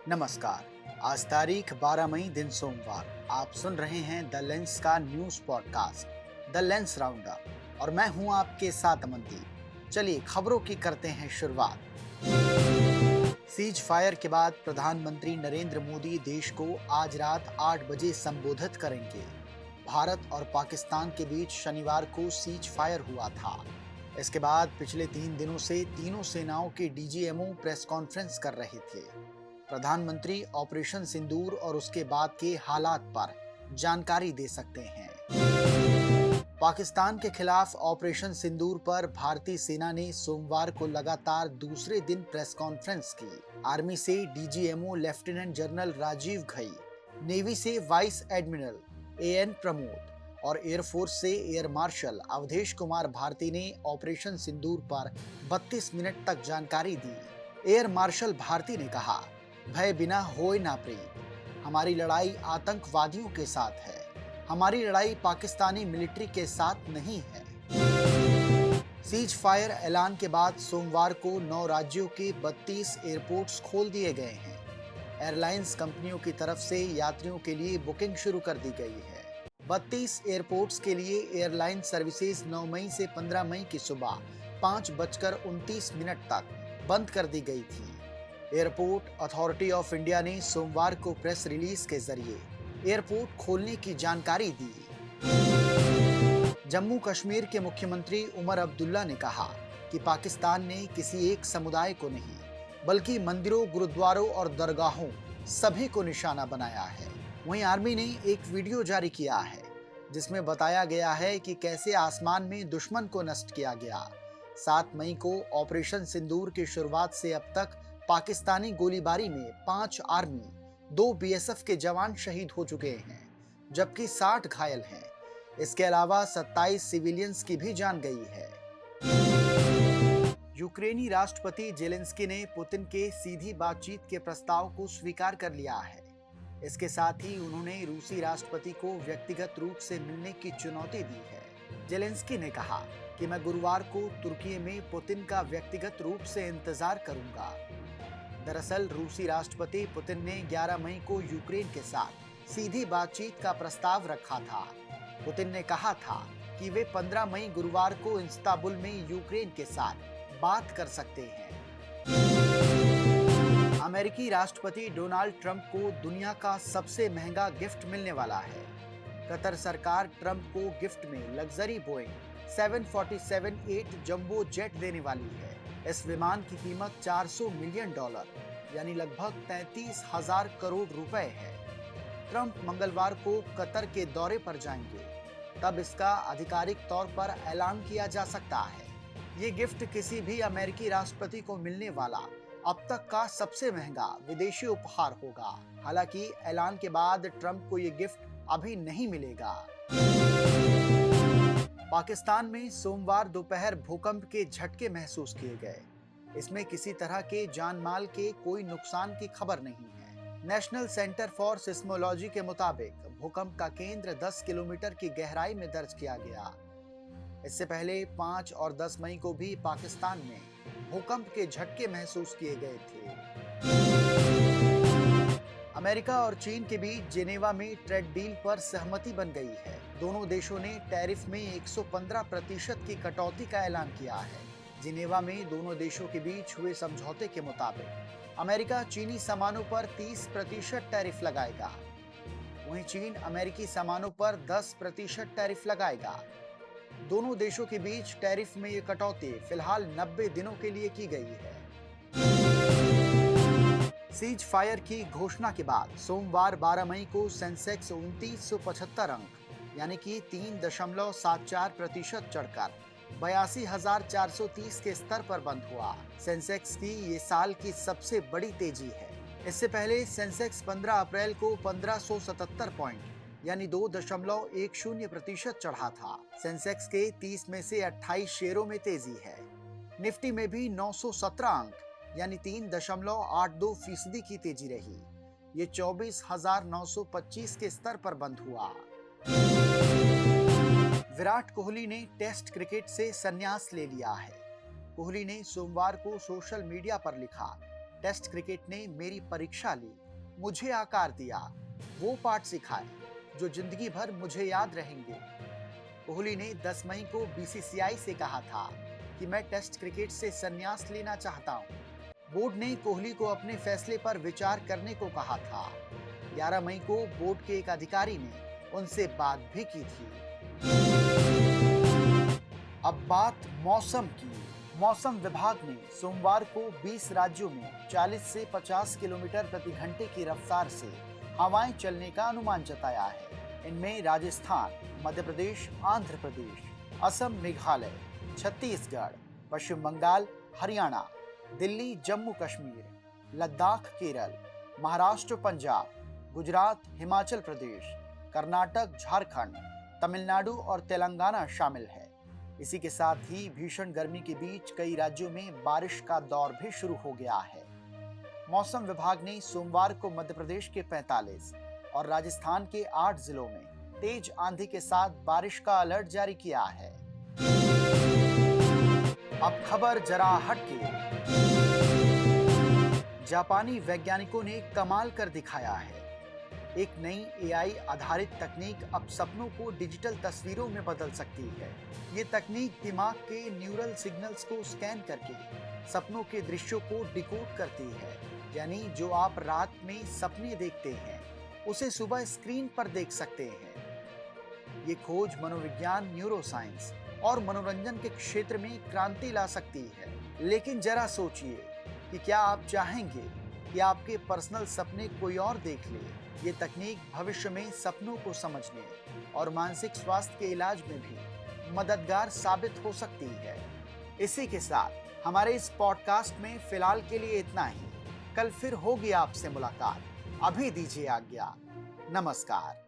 नमस्कार। आज तारीख 12 मई दिन सोमवार। आप सुन रहे हैं द लेंस का news podcast the lens roundup और मैं हूं आपके साथ अमनदीप। चलिए खबरों की करते हैं शुरुआत। सीज फायर के बाद प्रधानमंत्री नरेंद्र मोदी देश को आज रात 8 बजे संबोधित करेंगे। भारत और पाकिस्तान के बीच शनिवार को सीज फायर हुआ था। इसके बाद पिछले 3 दिनों से तीनों सेनाओं के डीजीएमओ प्रेस कॉन्फ्रेंस कर रहे थे। प्रधानमंत्री ऑपरेशन सिंदूर और उसके बाद के हालात पर जानकारी दे सकते हैं। पाकिस्तान के खिलाफ ऑपरेशन सिंदूर पर भारतीय सेना ने सोमवार को लगातार दूसरे दिन प्रेस कॉन्फ्रेंस की। आर्मी से DGMO lieutenant general Rajiv Ghai, navy से वाइस एडमिरल एएन प्रमोद और एयरफोर्स से एयर मार्शल अवधेश कुमार भारती ने ऑपरेशन सिंदूर पर 32 मिनट तक जानकारी दी। एयर मार्शल भारती ने कहा, भय बिना होए ना प्रीत। हमारी लड़ाई आतंकवादियों के साथ है। हमारी लड़ाई पाकिस्तानी मिलिट्री के साथ नहीं है। सीज फायर ऐलान के बाद सोमवार को 9 राज्यों के 32 एयरपोर्ट्स खोल दिए गए हैं। एयरलाइंस कंपनियों की तरफ से यात्रियों के लिए बुकिंग शुरू कर दी गई है। 32 एयरपोर्ट्स के लिए एयरलाइन सर्विसेज 9 मई से 15 मई की सुबह 5:29 तक बंद कर दी गई थी। एयरपोर्ट अथॉरिटी ऑफ इंडिया ने सोमवार को प्रेस रिलीज के जरिए एयरपोर्ट खोलने की जानकारी दी। जम्मू कश्मीर के मुख्यमंत्री उमर अब्दुल्ला ने कहा कि पाकिस्तान ने किसी एक समुदाय को नहीं, बल्कि मंदिरों, गुरुद्वारों और दरगाहों सभी को निशाना बनाया है। वहीं आर्मी ने एक वीडियो जारी किया है जिसमें बताया गया है कि कैसे आसमान में दुश्मन को नष्ट किया गया। 7 मई को ऑपरेशन सिंदूर की शुरुआत से अब तक पाकिस्तानी गोलीबारी में 5 आर्मी, 2 बीएसएफ के जवान शहीद हो चुके हैं, जबकि 60 घायल हैं। इसके अलावा 27 सिविलियंस की भी जान गई है। यूक्रेनी राष्ट्रपति जेलेंस्की ने पुतिन के सीधी बातचीत के प्रस्ताव को स्वीकार कर लिया है। इसके साथ ही उन्होंने रूसी राष्ट्रपति को व्यक्तिगत रूप से मिलने की चुनौती दी है। जेलेंस्की ने कहा कि मैं गुरुवार को तुर्की में पुतिन का व्यक्तिगत रूप से इंतजार करूंगा। दरअसल रूसी राष्ट्रपति पुतिन ने 11 मई को यूक्रेन के साथ सीधी बातचीत का प्रस्ताव रखा था। पुतिन ने कहा था कि वे 15 मई गुरुवार को इस्तांबुल में यूक्रेन के साथ बात कर सकते हैं। अमेरिकी राष्ट्रपति डोनाल्ड ट्रंप को दुनिया का सबसे महंगा गिफ्ट मिलने वाला है। कतर सरकार ट्रंप को गिफ्ट में लग्जरी बोइंग 747-8 जंबो जेट देने वाली है। इस विमान की कीमत $400 मिलियन यानी लगभग 33,000 करोड़ रुपए है। ट्रंप मंगलवार को कतर के दौरे पर जाएंगे, तब इसका आधिकारिक तौर पर ऐलान किया जा सकता है। ये गिफ्ट किसी भी अमेरिकी राष्ट्रपति को मिलने वाला अब तक का सबसे महंगा विदेशी उपहार होगा। हालांकि ऐलान के बाद ट्रंप को ये गिफ्ट अभी नहीं मिलेगा। पाकिस्तान में सोमवार दोपहर भूकंप के झटके महसूस किए गए। इसमें किसी तरह के जान माल के कोई नुकसान की खबर नहीं है। नेशनल सेंटर फॉर सिस्मोलॉजी के मुताबिक भूकंप का केंद्र 10 किलोमीटर की गहराई में दर्ज किया गया। इससे पहले 5 और 10 मई को भी पाकिस्तान में भूकंप के झटके महसूस किए गए थे। अमेरिका और चीन के बीच जेनेवा में ट्रेड डील पर सहमति बन गई है। दोनों देशों ने टैरिफ में 115% की कटौती का ऐलान किया है। जिनेवा में दोनों देशों के बीच हुए समझौते के मुताबिक अमेरिका चीनी सामानों पर 30% टैरिफ लगाएगा, वहीं चीन अमेरिकी सामानों पर 10% टैरिफ लगाएगा। दोनों देशों के बीच टैरिफ में ये कटौती फिलहाल 90 दिनों के लिए की गई है। सीज फायर की घोषणा के बाद सोमवार 12 मई को सेंसेक्स 2975 अंक यानी कि 3.74% चढ़कर 82,430 के स्तर पर बंद हुआ। सेंसेक्स की ये साल की सबसे बड़ी तेजी है। इससे पहले सेंसेक्स 15 अप्रैल को 1577 पॉइंट यानी 2.10% चढ़ा था। सेंसेक्स के 30 में से 28 शेयरों में तेजी है। निफ्टी में भी 917 अंक यानी 3.82% की तेजी रही। ये 24,925 के स्तर पर बंद हुआ। विराट कोहली ने टेस्ट क्रिकेट से संन्यास ले लिया है। कोहली ने सोमवार को सोशल मीडिया पर लिखा, टेस्ट क्रिकेट ने मेरी परीक्षा ली, मुझे आकार दिया, वो पाठ सिखाए जो जिंदगी भर मुझे याद रहेंगे। कोहली ने 10 मई को बीसीसीआई से कहा था कि मैं टेस्ट क्रिकेट से संन्यास लेना चाहता हूं। बोर्ड ने कोहली को अपने फैसले पर विचार करने को कहा था। 11 मई को बोर्ड के एक अधिकारी ने उनसे बात भी की थी। अब बात मौसम की। मौसम विभाग ने सोमवार को 20 राज्यों में 40 से 50 किलोमीटर प्रति घंटे की रफ्तार से हवाएं चलने का अनुमान जताया है। इनमें राजस्थान, मध्य प्रदेश, आंध्र प्रदेश, असम, मेघालय, छत्तीसगढ़, पश्चिम बंगाल, हरियाणा, दिल्ली, जम्मू कश्मीर, लद्दाख, केरल, महाराष्ट्र, पंजाब, गुजरात, हिमाचल प्रदेश, कर्नाटक, झारखंड, तमिलनाडु और तेलंगाना शामिल है। इसी के साथ ही भीषण गर्मी के बीच कई राज्यों में बारिश का दौर भी शुरू हो गया है। मौसम विभाग ने सोमवार को मध्य प्रदेश के 45 और राजस्थान के 8 जिलों में तेज आंधी के साथ बारिश का अलर्ट जारी किया है। अब खबर जरा हटके। जापानी वैज्ञानिकों ने कमाल कर दिखाया है। एक नई एआई आधारित तकनीक अब सपनों को डिजिटल तस्वीरों में बदल सकती है। ये तकनीक दिमाग के न्यूरल सिग्नल्स को स्कैन करके सपनों के दृश्यों को डिकोड करती है। यानी जो आप रात में सपने देखते हैं उसे सुबह स्क्रीन पर देख सकते हैं। ये खोज मनोविज्ञान, न्यूरोसाइंस और मनोरंजन के क्षेत्र में क्रांति ला सकती है। लेकिन जरा सोचिए कि क्या आप चाहेंगे कि आपके पर्सनल सपने कोई और देख ले? ये तकनीक भविष्य में सपनों को समझने और मानसिक स्वास्थ्य के इलाज में भी मददगार साबित हो सकती है। इसी के साथ हमारे इस पॉडकास्ट में फिलहाल के लिए इतना ही। कल फिर होगी आपसे मुलाकात। अभी दीजिए आज्ञा। नमस्कार।